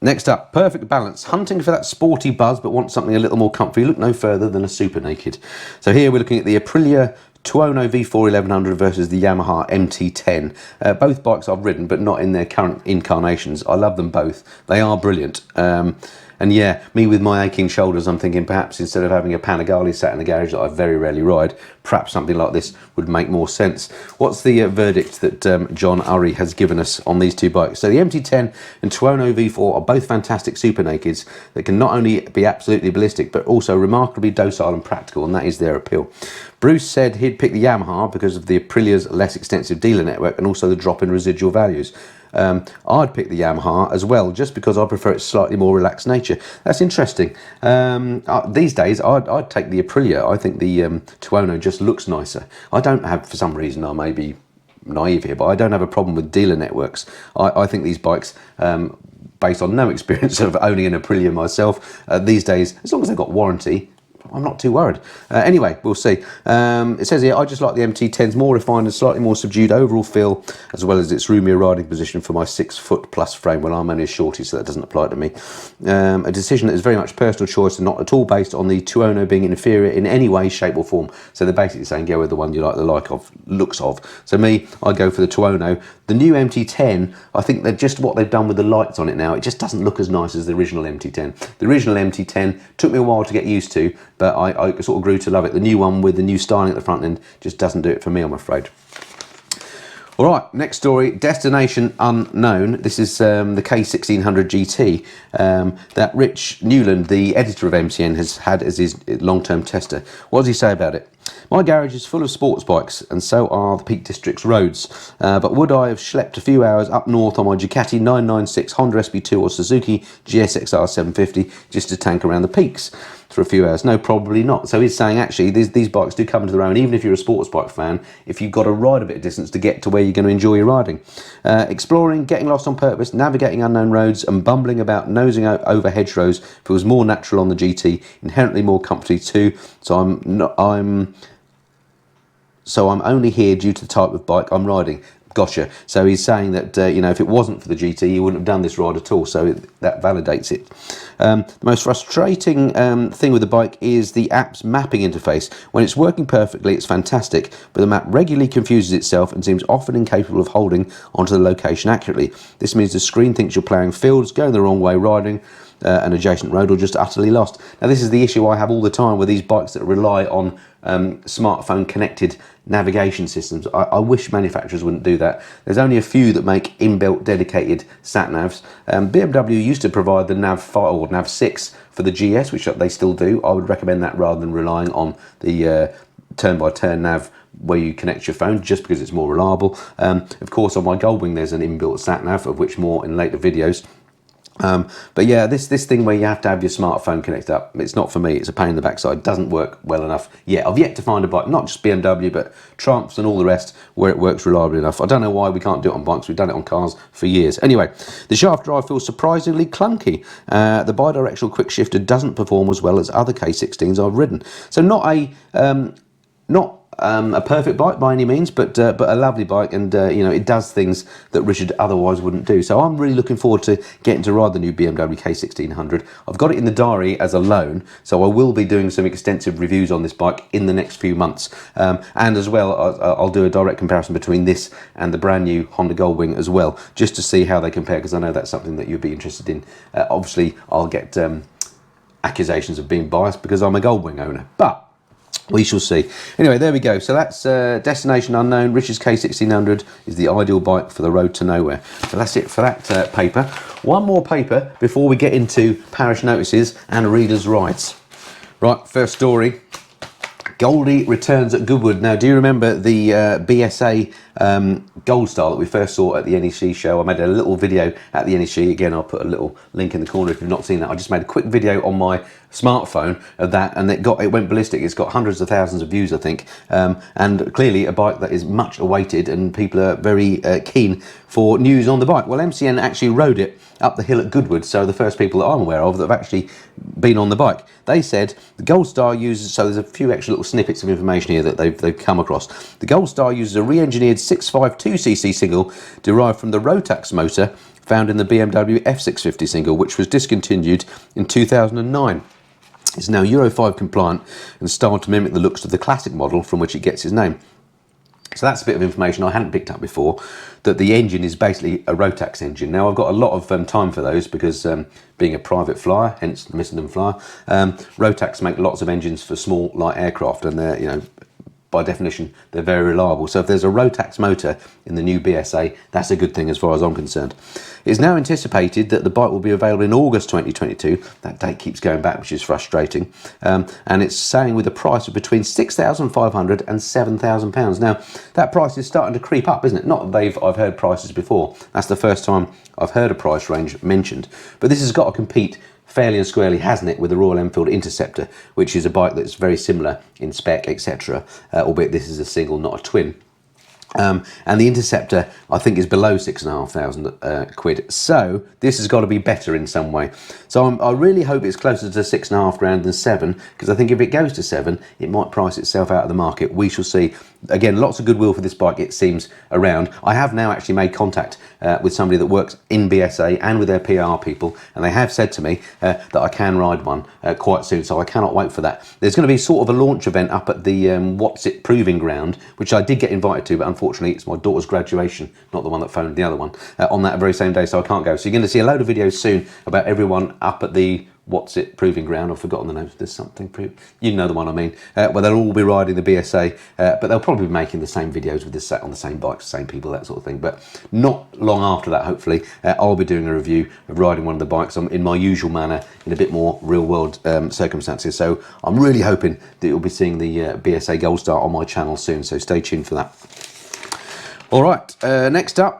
Next up, Perfect Balance. Hunting for that sporty buzz, but want something a little more comfy. Look no further than a Super Naked. So here we're looking at the Aprilia Tuono V4 1100 versus the Yamaha MT10. Both bikes I've ridden, but not in their current incarnations. I love them both. They are brilliant. And yeah, me with my aching shoulders, I'm thinking perhaps instead of having a Panigale sat in the garage that I very rarely ride, perhaps something like this would make more sense. What's the verdict that John Urry has given us on these two bikes? So the MT10 and Tuono V4 are both fantastic Super Nakeds that can not only be absolutely ballistic, but also remarkably docile and practical, and that is their appeal. Bruce said he'd pick the Yamaha because of the Aprilia's less extensive dealer network and also the drop in residual values. I'd pick the Yamaha as well, just because I prefer its slightly more relaxed nature. That's interesting. These days, I'd take the Aprilia. I think the Tuono just looks nicer. I don't have, for some reason, I may be naive here, but I don't have a problem with dealer networks. I think these bikes, based on no experience of owning an Aprilia myself, these days, as long as they've got warranty, I'm not too worried. Anyway, we'll see. It says here, I just like the MT10's more refined and slightly more subdued overall feel, as well as its roomier riding position for my 6-foot+ frame. Well, I'm only a shorty, so that doesn't apply to me. A decision that is very much personal choice and not at all based on the Tuono being inferior in any way, shape or form. So they're basically saying go with the one you like the looks of. So me, I go for the Tuono. The new MT10, I think they're just what they've done with the lights on it now. It just doesn't look as nice as the original MT10. The original MT10 took me a while to get used to, but I sort of grew to love it. The new one with the new styling at the front end just doesn't do it for me, I'm afraid. All right, next story, Destination Unknown. This is the K1600GT that Rich Newland, the editor of MCN, has had as his long-term tester. What does he say about it? My garage is full of sports bikes, and so are the Peak District's roads. But would I have schlepped a few hours up north on my Ducati 996, Honda SP2 or Suzuki GSXR900 just to tank around the peaks for a few hours? No, probably not. So he's saying actually these bikes do come to their own, even if you're a sports bike fan, if you've got to ride a bit of distance to get to where you're going to enjoy your riding. Exploring, getting lost on purpose, navigating unknown roads and bumbling about nosing out over hedgerows feels more natural on the GT, inherently more comfy too. So I'm only here due to the type of bike I'm riding. Gotcha. So he's saying that, you know, if it wasn't for the GT, he wouldn't have done this ride at all. So that validates it. The most frustrating thing with the bike is the app's mapping interface. When it's working perfectly, it's fantastic, but the map regularly confuses itself and seems often incapable of holding onto the location accurately. This means the screen thinks you're ploughing fields, going the wrong way, riding an adjacent road, or just utterly lost. Now, this is the issue I have all the time with these bikes that rely on smartphone connected navigation systems. I wish manufacturers wouldn't do that. There's only a few that make inbuilt dedicated sat navs. BMW used to provide the Nav 5 or Nav 6 for the GS, which they still do. I would recommend that rather than relying on the turn-by-turn nav where you connect your phone, just because it's more reliable. Of course, on my Goldwing there's an inbuilt sat nav, of which more in later videos. But yeah, this thing where you have to have your smartphone connected up, it's not for me. It's a pain in the backside. It doesn't work well enough yet. I've yet to find a bike, not just BMW, but Triumphs and all the rest, where it works reliably enough. I don't know why we can't do it on bikes. We've done it on cars for years. Anyway, the shaft drive feels surprisingly clunky. The bidirectional quick shifter doesn't perform as well as other K16s I've ridden. So not a perfect bike by any means, but a lovely bike, and you know, it does things that Richard otherwise wouldn't do. So I'm really looking forward to getting to ride the new BMW K1600. I've got it in the diary as a loan, so I will be doing some extensive reviews on this bike in the next few months, and as well I'll do a direct comparison between this and the brand new Honda Goldwing as well, just to see how they compare, because I know that's something that you'd be interested in. Obviously I'll get accusations of being biased because I'm a Goldwing owner, but we shall see. Anyway, there we go. So that's Destination Unknown. Richard's K1600 is the ideal bike for the road to nowhere. So that's it for that paper. One more paper before we get into Parish Notices and Readers' Rights. Right, first story. Goldie returns at Goodwood. Now, do you remember the BSA Gold Star that we first saw at the NEC show? I made a little video at the NEC. Again, I'll put a little link in the corner if you've not seen that. I just made a quick video on my smartphone of that, and it went ballistic. It's got hundreds of thousands of views, I think, and clearly a bike that is much awaited, and people are very keen for news on the bike. Well, MCN actually rode it up the hill at Goodwood, so the first people that I'm aware of that have actually been on the bike. They said the Gold Star uses, so there's a few extra little snippets of information here that they've come across. The Gold Star uses a re-engineered 652cc single derived from the Rotax motor found in the BMW F650 single, which was discontinued in 2009. It's now Euro 5 compliant and styled to mimic the looks of the classic model from which it gets its name. So that's a bit of information I hadn't picked up before, that the engine is basically a Rotax engine. Now, I've got a lot of time for those because being a private flyer, hence the Missenden Flyer, Rotax make lots of engines for small, light aircraft, and they're, you know, by definition, they're very reliable. So if there's a Rotax motor in the new BSA, that's a good thing as far as I'm concerned. It's now anticipated that the bike will be available in August 2022. That date keeps going back, which is frustrating. And it's saying with a price of between £6,500 and £7,000. Now, that price is starting to creep up, isn't it? Not that I've heard prices before. That's the first time I've heard a price range mentioned. But this has got to compete fairly and squarely, hasn't it, with the Royal Enfield Interceptor, which is a bike that's very similar in spec, etc., albeit this is a single, not a twin. And the Interceptor, I think, is below £6,500 so this has got to be better in some way. So I really hope it's closer to £6,500 than £7,000, because I think if it goes to £7,000, it might price itself out of the market. We shall see. Again, lots of goodwill for this bike, it seems, around. I have now actually made contact with somebody that works in BSA and with their PR people, and they have said to me that I can ride one quite soon, so I cannot wait for that. There's going to be sort of a launch event up at the What's It Proving Ground, which I did get invited to, but unfortunately it's my daughter's graduation, not the one that phoned the other one, on that very same day, so I can't go. So you're going to see a load of videos soon about everyone up at the What's It Proving Ground. I've forgotten the name. There's something, you know the one I mean, where they'll all be riding the BSA, but they'll probably be making the same videos with this set on the same bikes, same people, that sort of thing. But not long after that, hopefully, I'll be doing a review of riding one of the bikes in my usual manner, in a bit more real world circumstances. So I'm really hoping that you'll be seeing the BSA Gold Star on my channel soon, so stay tuned for that. All right, next up,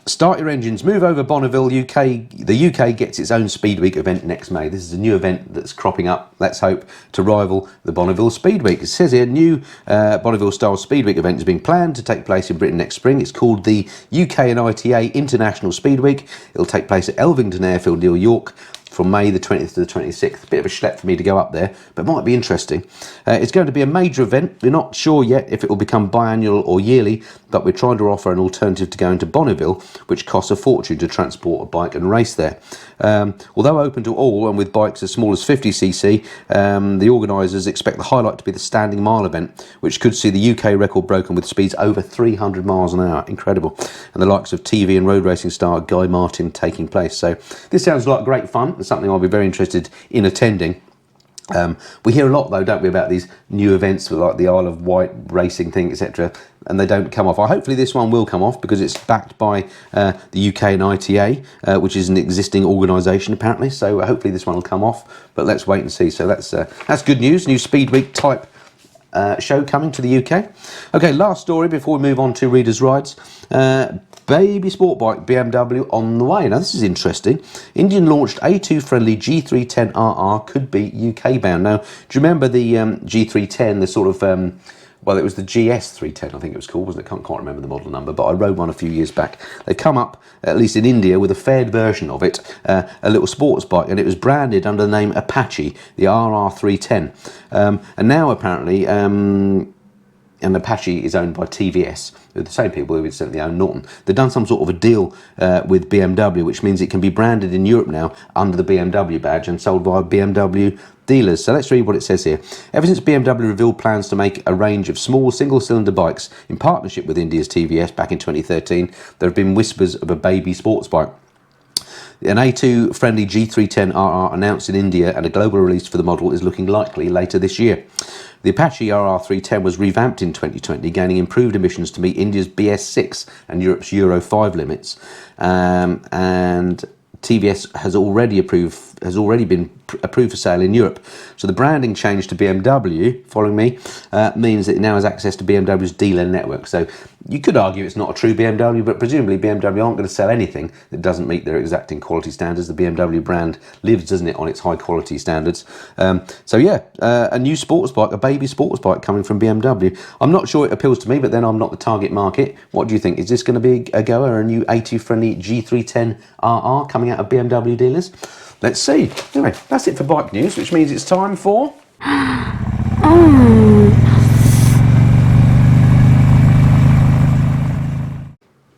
start your engines, move over Bonneville, UK. The UK gets its own Speed Week event next May. This is a new event that's cropping up, let's hope, to rival the Bonneville Speed Week. It says here, new Bonneville style Speed Week event is being planned to take place in Britain next spring. It's called the UK and ITA International Speed Week. It'll take place at Elvington Airfield near York from May the 20th to the 26th. Bit of a schlep for me to go up there, but might be interesting. It's going to be a major event. We're not sure yet if it will become biannual or yearly, but we're trying to offer an alternative to going to Bonneville, which costs a fortune to transport a bike and race there. Although open to all and with bikes as small as 50cc, the organisers expect the highlight to be the standing mile event, which could see the UK record broken with speeds over 300 miles an hour. Incredible. And the likes of TV and road racing star Guy Martin taking place. So this sounds like great fun and something I'll be very interested in attending. We hear a lot, though, don't we, about these new events like the Isle of Wight racing thing, etc., and they don't come off. Hopefully this one will come off because it's backed by the UK and ITA, which is an existing organisation apparently, so hopefully this one will come off, but let's wait and see. So that's good news, new Speed Week type show coming to the UK. Okay, last story before we move on to Reader's Rights. baby sport bike BMW on the way. Now this is interesting. Indian launched A2 friendly G310RR, could be UK bound. Now, do you remember the G310, the sort of well, it was the GS310, I think it was called, wasn't it? Can't remember the model number, but I rode one a few years back. They come up, at least in India, with a faired version of it, a little sports bike, and it was branded under the name Apache, the RR310. And now, apparently, and Apache is owned by TVS, the same people who incidentally own Norton. They've done some sort of a deal with BMW, which means it can be branded in Europe now under the BMW badge and sold via BMW dealers. So let's read what it says here. Ever since BMW revealed plans to make a range of small single-cylinder bikes in partnership with India's TVS back in 2013, there have been whispers of a baby sports bike. An A2 friendly G310RR announced in India, and a global release for the model is looking likely later this year. The Apache RR310 was revamped in 2020, gaining improved emissions to meet India's BS6 and Europe's Euro 5 limits, and TVS has already been approved for sale in Europe. So the branding change to BMW, following me, means that it now has access to BMW's dealer network. So you could argue it's not a true BMW, but presumably BMW aren't going to sell anything that doesn't meet their exacting quality standards. The BMW brand lives, doesn't it, on its high quality standards. So yeah, a new sports bike, a baby sports bike coming from BMW. I'm not sure it appeals to me, but then I'm not the target market. What do you think? Is this going to be a goer, a new A2 friendly G310RR coming out of BMW dealers? Let's see. Anyway, that's it for bike news, which means it's time for...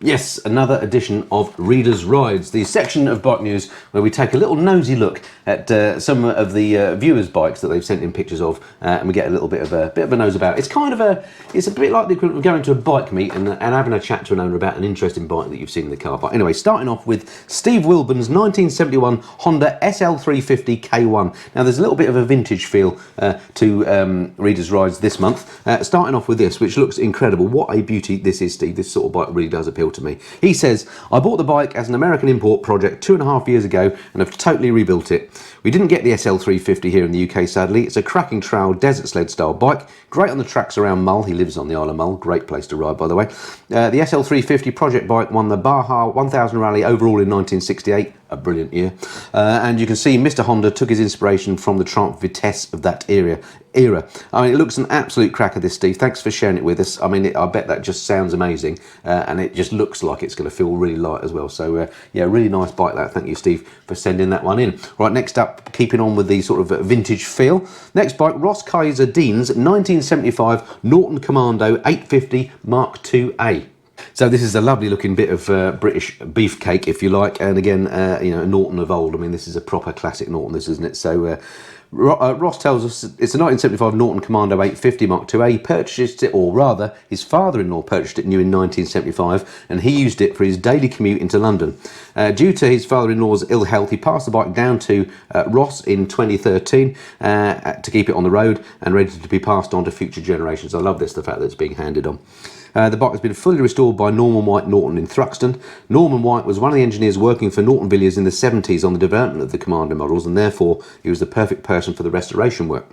Yes, another edition of Reader's Rides, the section of bike news where we take a little nosy look at some of the viewers' bikes that they've sent in pictures of, and we get a little bit of a nose about. It's kind of it's a bit like the equivalent of going to a bike meet and having a chat to an owner about an interesting bike that you've seen in the car park. Anyway, starting off with Steve Wilburn's 1971 Honda SL350K1. Now, there's a little bit of a vintage feel to Reader's Rides this month. Starting off with this, which looks incredible. What a beauty this is, Steve. This sort of bike really does appeal to me. He says, I bought the bike as an American import project 2.5 years ago and have totally rebuilt it. We didn't get the SL350 here in the UK, sadly. It's a cracking trail desert sled style bike, great on the tracks around Mull. He lives on the Isle of Mull, great place to ride, by the way. The SL350 project bike won the Baja 1000 Rally overall in 1968, a brilliant year. And you can see Mr. Honda took his inspiration from the Triumph Vitesse of that era. I mean, it looks an absolute cracker, this, Steve. Thanks for sharing it with us. I mean, I bet that just sounds amazing, and it just looks like it's going to feel really light as well. So, yeah, really nice bike, that. Thank you, Steve, for sending that one in. Right, next up, keeping on with the sort of vintage feel. Next bike, Ross Kaiser Dean's 1975 Norton Commando 850 Mark II-A. So this is a lovely looking bit of British beefcake, if you like, and again, you know, a Norton of old. I mean, this is a proper classic Norton, this, isn't it? So Ross tells us it's a 1975 Norton Commando 850 Mark II-A. He purchased it, or rather, his father-in-law purchased it new in 1975, and he used it for his daily commute into London. Due to his father-in-law's ill health, he passed the bike down to Ross in 2013 to keep it on the road and ready to be passed on to future generations. I love this, the fact that it's being handed on. The bike has been fully restored by Norman White Norton in Thruxton. Norman White was one of the engineers working for Norton Villiers in the 70s on the development of the Commando models, and therefore he was the perfect person for the restoration work.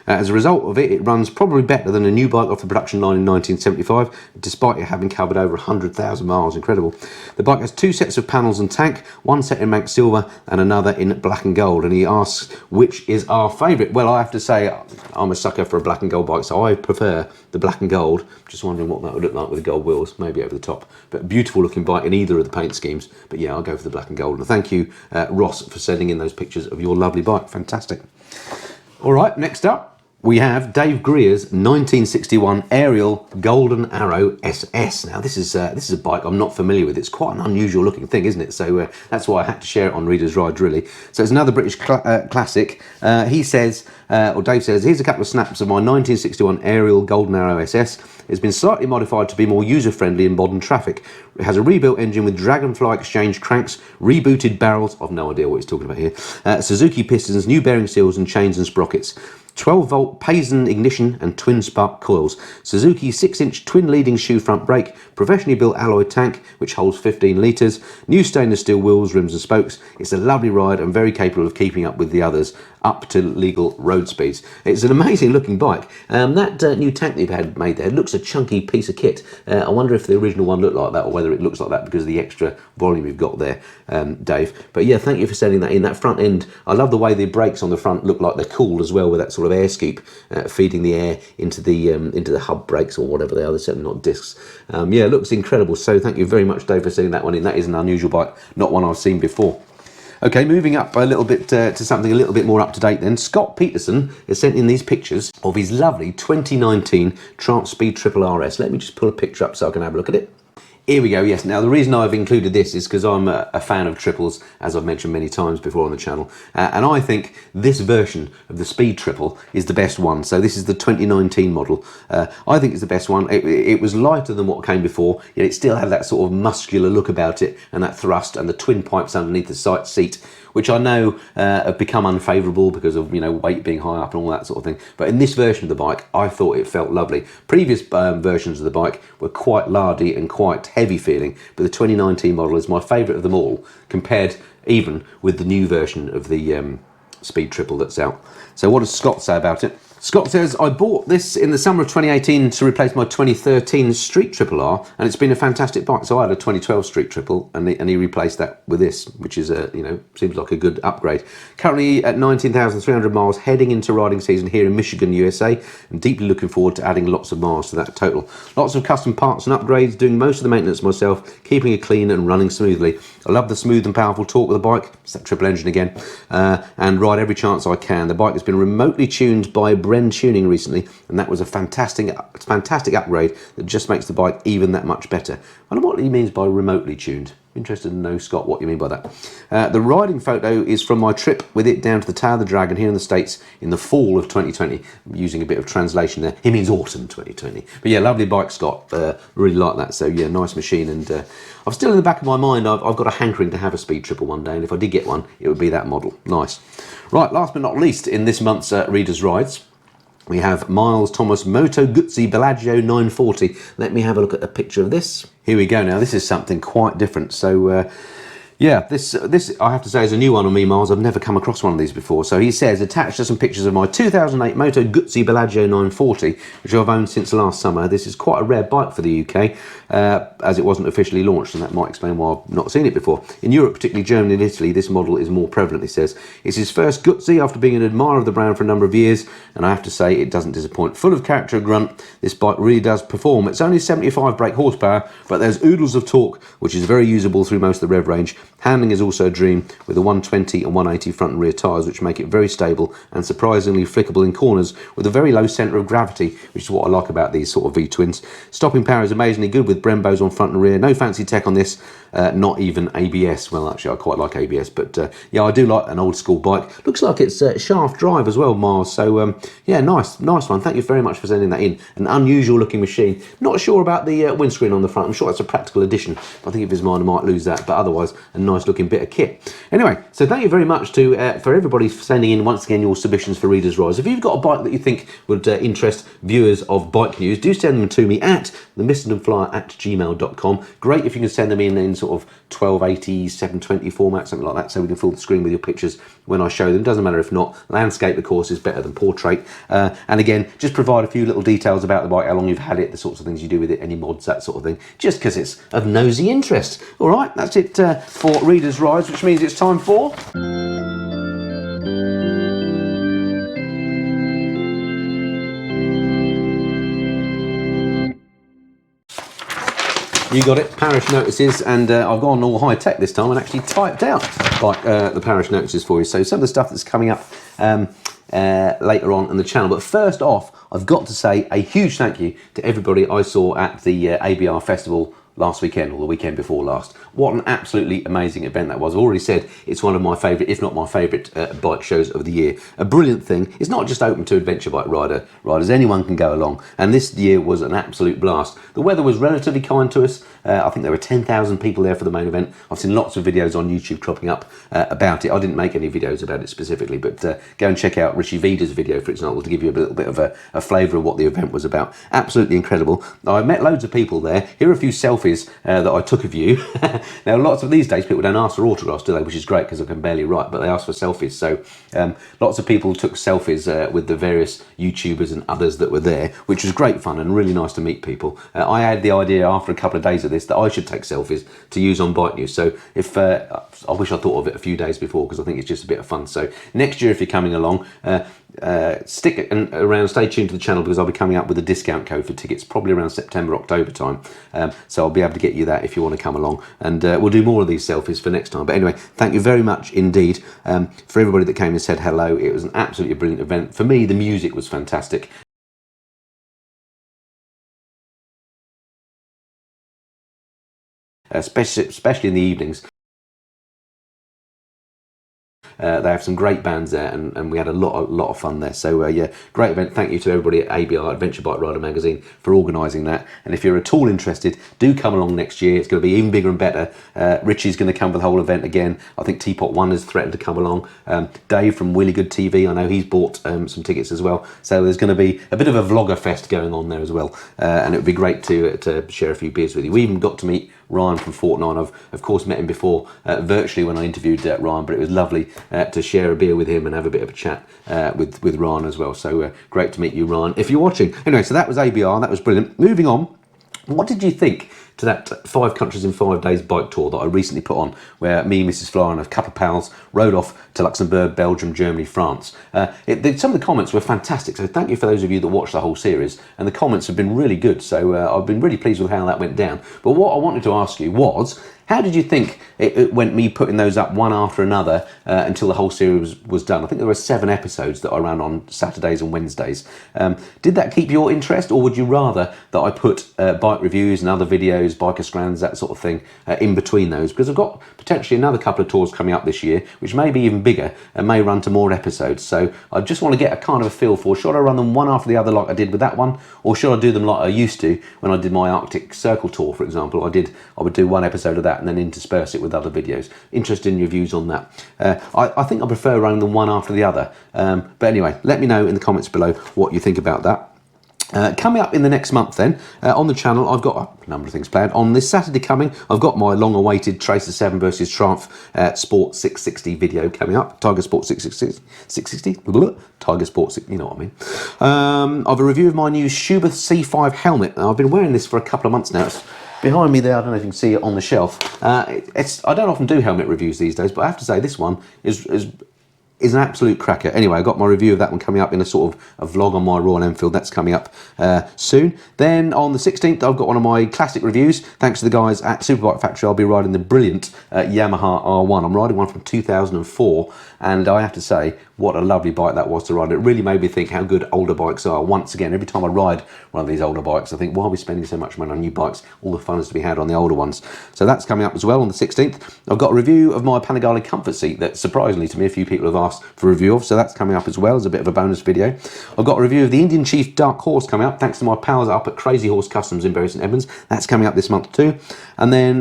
As a result of it, it runs probably better than a new bike off the production line in 1975, despite it having covered over 100,000 miles. Incredible. The bike has two sets of panels and tank, one set in matte silver and another in black and gold. And he asks, which is our favourite? Well, I have to say, I'm a sucker for a black and gold bike, so I prefer the black and gold. Just wondering what that would look like with the gold wheels, maybe over the top. But beautiful looking bike in either of the paint schemes. But yeah, I'll go for the black and gold. And thank you, Ross, for sending in those pictures of your lovely bike. Fantastic. All right, next up, we have Dave Greer's 1961 Ariel Golden Arrow SS. Now, this is a bike I'm not familiar with. It's quite an unusual looking thing, isn't it? So that's why I had to share it on Reader's Ride, really. So it's another British classic. He says, or Dave says, here's a couple of snaps of my 1961 Ariel Golden Arrow SS. It's been slightly modified to be more user-friendly in modern traffic. It has a rebuilt engine with Dragonfly Exchange cranks, rebooted barrels, I've no idea what he's talking about here, Suzuki pistons, new bearing seals and chains and sprockets. 12-volt Payson ignition and twin spark coils, Suzuki 6-inch twin leading shoe front brake, professionally built alloy tank which holds 15 litres, new stainless steel wheels, rims and spokes. It's a lovely ride and very capable of keeping up with the others up to legal road speeds. It's an amazing looking bike. That new tank that you've had made there looks a chunky piece of kit. I wonder if the original one looked like that or whether it looks like that because of the extra volume you've got there, Dave. But yeah, thank you for sending that in. That front end, I love the way the brakes on the front look like they're cooled as well, with that sort of air scoop feeding the air into the hub brakes or whatever they are. They're certainly not discs. Yeah, it looks incredible. So thank you very much, Dave, for sending that one in. That is an unusual bike, not one I've seen before. Okay, moving up a little bit to something a little bit more up to date then. Scott Peterson has sent in these pictures of his lovely 2019 Trance Speed Triple RS. Let me just pull a picture up so I can have a look at it. Here we go, yes. Now, the reason I've included this is because I'm a fan of triples, as I've mentioned many times before on the channel. And I think this version of the Speed Triple is the best one. So this is the 2019 model. I think it's the best one. It was lighter than what came before, yet it still had that sort of muscular look about it, and that thrust and the twin pipes underneath the side seat, which I know have become unfavourable because of, you know, weight being high up and all that sort of thing. But in this version of the bike, I thought it felt lovely. Previous versions of the bike were quite lardy and quite heavy feeling, but the 2019 model is my favourite of them all, compared even with the new version of the Speed Triple that's out. So what does Scott say about it? Scott says, I bought this in the summer of 2018 to replace my 2013 Street Triple R, and it's been a fantastic bike. So I had a 2012 Street Triple, and he replaced that with this, which is, you know, seems like a good upgrade. Currently at 19,300 miles, heading into riding season here in Michigan, USA, and deeply looking forward to adding lots of miles to that total. Lots of custom parts and upgrades, doing most of the maintenance myself, keeping it clean and running smoothly. I love the smooth and powerful torque of the bike, it's that triple engine again, and ride every chance I can. The bike has been remotely tuned by Bren Tuning recently, and that was a fantastic upgrade that just makes the bike even that much better. I wonder what he means by remotely tuned. Interested to know, Scott, what you mean by that. The riding photo is from my trip with it down to the Tower of the Dragon here in the States in the fall of 2020. I'm using a bit of translation there. He means autumn 2020. But yeah, lovely bike, Scott. Really like that. So yeah, nice machine. And I'm still in the back of my mind, I've got a hankering to have a Speed Triple one day. And if I did get one, it would be that model. Nice. Right, last but not least, in this month's Reader's Rides, we have Miles Thomas Moto Guzzi Bellagio 940. Let me have a look at a picture of this. Here we go. Now, this is something quite different. So, yeah, this I have to say is a new one on me, Miles. I've never come across one of these before. So he says, attached to some pictures of my 2008 Moto Guzzi Bellagio 940, which I've owned since last summer. This is quite a rare bike for the UK, as it wasn't officially launched, and that might explain why I've not seen it before. In Europe, particularly Germany and Italy, this model is more prevalent, he says. It's his first Guzzi after being an admirer of the brand for a number of years, and I have to say it doesn't disappoint. Full of character and grunt, this bike really does perform. It's only 75 brake horsepower, but there's oodles of torque, which is very usable through most of the rev range. Handling is also a dream, with a 120 and 180 front and rear tyres, which make it very stable and surprisingly flickable in corners with a very low centre of gravity, which is what I like about these sort of V-twins. Stopping power is amazingly good with Brembos on front and rear. No fancy tech on this, not even ABS. Well, actually, I quite like ABS, but yeah, I do like an old school bike. Looks like it's shaft drive as well, Mars. So yeah, nice one. Thank you very much for sending that in. An unusual looking machine. Not sure about the windscreen on the front. I'm sure that's a practical addition. I think if his mind, I might lose that, but otherwise, a nice looking bit of kit. Anyway, so thank you very much to for everybody for sending in once again your submissions for Reader's Rise. If you've got a bike that you think would interest viewers of bike news, do send them to me at themissingtonflyer@gmail.com. Great if you can send them in sort of 1280, 720 format, something like that, so we can fill the screen with your pictures when I show them. Doesn't matter if not. Landscape, of course, is better than portrait. And again, just provide a few little details about the bike, how long you've had it, the sorts of things you do with it, any mods, that sort of thing, just because it's of nosy interest. All right, that's it for Reader's Rides, which means it's time for... You got it, Parish Notices, and I've gone all high tech this time and actually typed out like the Parish Notices for you. So some of the stuff that's coming up later on in the channel. But first off, I've got to say a huge thank you to everybody I saw at the ABR Festival last weekend or the weekend before last. What an absolutely amazing event that was. I've already said it's one of my favourite, if not my favourite, bike shows of the year. A brilliant thing. It's not just open to adventure bike riders, anyone can go along, and this year was an absolute blast. The weather was relatively kind to us. I think there were 10,000 people there for the main event. I've seen lots of videos on YouTube cropping up about it. I didn't make any videos about it specifically, but go and check out Richie Vida's video, for example, to give you a little bit of a flavour of what the event was about. Absolutely incredible. I met loads of people there. Here are a few selfies that I took of you. Now, lots of these days people don't ask for autographs, do they? Which is great because I can barely write, but they ask for selfies. So lots of people took selfies with the various YouTubers and others that were there, which was great fun and really nice to meet people. I had the idea after a couple of days of this that I should take selfies to use on bike news. So if I wish I thought of it a few days before, because I think it's just a bit of fun. So next year, if you're coming along, stick around, stay tuned to the channel, because I'll be coming up with a discount code for tickets probably around September, October time. So I'll be able to get you that if you want to come along, and we'll do more of these selfies for next time. But anyway, thank you very much indeed for everybody that came and said hello. It was an absolutely brilliant event. For me, the music was fantastic. Especially in the evenings. They have some great bands there, and we had a lot of fun there. So yeah, great event. Thank you to everybody at ABR, Adventure Bike Rider Magazine, for organising that. And if you're at all interested, do come along next year. It's going to be even bigger and better. Richie's going to come for the whole event again. I think Teapot One has threatened to come along. Dave from Willy Good TV, I know he's bought some tickets as well. So there's going to be a bit of a vlogger fest going on there as well. And it would be great to share a few beers with you. We even got to meet Ryan from Fortnite. I've of course met him before virtually when I interviewed Ryan, but it was lovely to share a beer with him and have a bit of a chat with Ryan as well. So great to meet you, Ryan, if you're watching. Anyway, so that was ABR, that was brilliant. Moving on, what did you think to that 5 countries in 5 days bike tour that I recently put on, where me and Mrs. Fly and a couple of pals rode off to Luxembourg, Belgium, Germany, France? Some of the comments were fantastic, so thank you for those of you that watched the whole series, and the comments have been really good, so I've been really pleased with how that went down. But what I wanted to ask you was, how did you think it went, me putting those up one after another until the whole series was done? I think there were 7 episodes that I ran on Saturdays and Wednesdays. Did that keep your interest, or would you rather that I put bike reviews and other videos, biker scrans, that sort of thing, in between those? Because I've got potentially another couple of tours coming up this year, which may be even bigger and may run to more episodes. So I just want to get a kind of a feel for, should I run them one after the other like I did with that one, or should I do them like I used to when I did my Arctic Circle tour, for example? I would do one episode of that and then intersperse it with other videos. Interested in your views on that. I think I prefer running them one after the other. But anyway, let me know in the comments below what you think about that. Coming up in the next month then, on the channel, I've got a number of things planned. On this Saturday coming, I've got my long-awaited Tracer 7 versus Triumph Sport 660 video coming up. Tiger Sport 660? Tiger Sport, you know what I mean. I've a review of my new Schubert C5 helmet. I've been wearing this for a couple of months now. It's behind me there, I don't know if you can see it on the shelf. I don't often do helmet reviews these days, but I have to say this one is an absolute cracker. Anyway, I got my review of that one coming up in a sort of a vlog on my Royal Enfield. That's coming up soon. Then on the 16th, I've got one of my classic reviews. Thanks to the guys at Superbike Factory, I'll be riding the brilliant Yamaha R1. I'm riding one from 2004, and I have to say, what a lovely bike that was to ride. It really made me think how good older bikes are. Once again, every time I ride one of these older bikes, I think, why are we spending so much money on new bikes? All the fun is to be had on the older ones. So that's coming up as well on the 16th. I've got a review of my Panigale comfort seat that, surprisingly to me, a few people have asked for a review of, so that's coming up as well as a bit of a bonus video. I've got a review of the Indian Chief Dark Horse coming up, thanks to my pals up at Crazy Horse Customs in Bury St Edmunds. That's coming up this month too. And then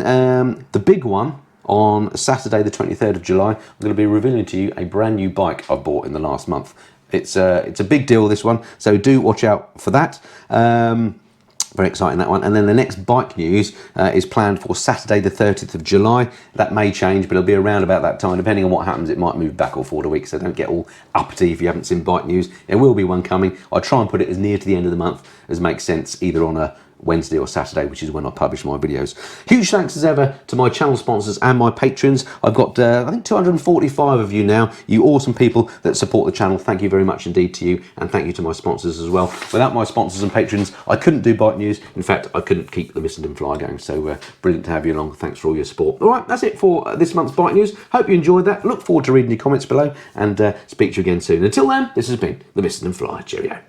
the big one, on Saturday the 23rd of July, I'm going to be revealing to you a brand new bike I've bought in the last month. It's a big deal, this one, so do watch out for that. Very exciting, that one. And then the next bike news is planned for Saturday the 30th of July. That may change, but it'll be around about that time. Depending on what happens, it might move back or forward a week, so don't get all uppity if you haven't seen bike news. There will be one coming. I'll try and put it as near to the end of the month as makes sense, either on a Wednesday or Saturday, which is when I publish my videos. Huge thanks as ever to my channel sponsors and my patrons. I've got I think 245 of you now, you awesome people that support the channel. Thank you very much indeed to you, and thank you to my sponsors as well. Without my sponsors and patrons, I couldn't do bike news. In fact, I couldn't keep the Missenden Fly going. So brilliant to have you along. Thanks for all your support. All right, that's it for this month's bike news. Hope you enjoyed that. Look forward to reading your comments below, and speak to you again soon. Until then, this has been the Missenden Fly. Cheerio.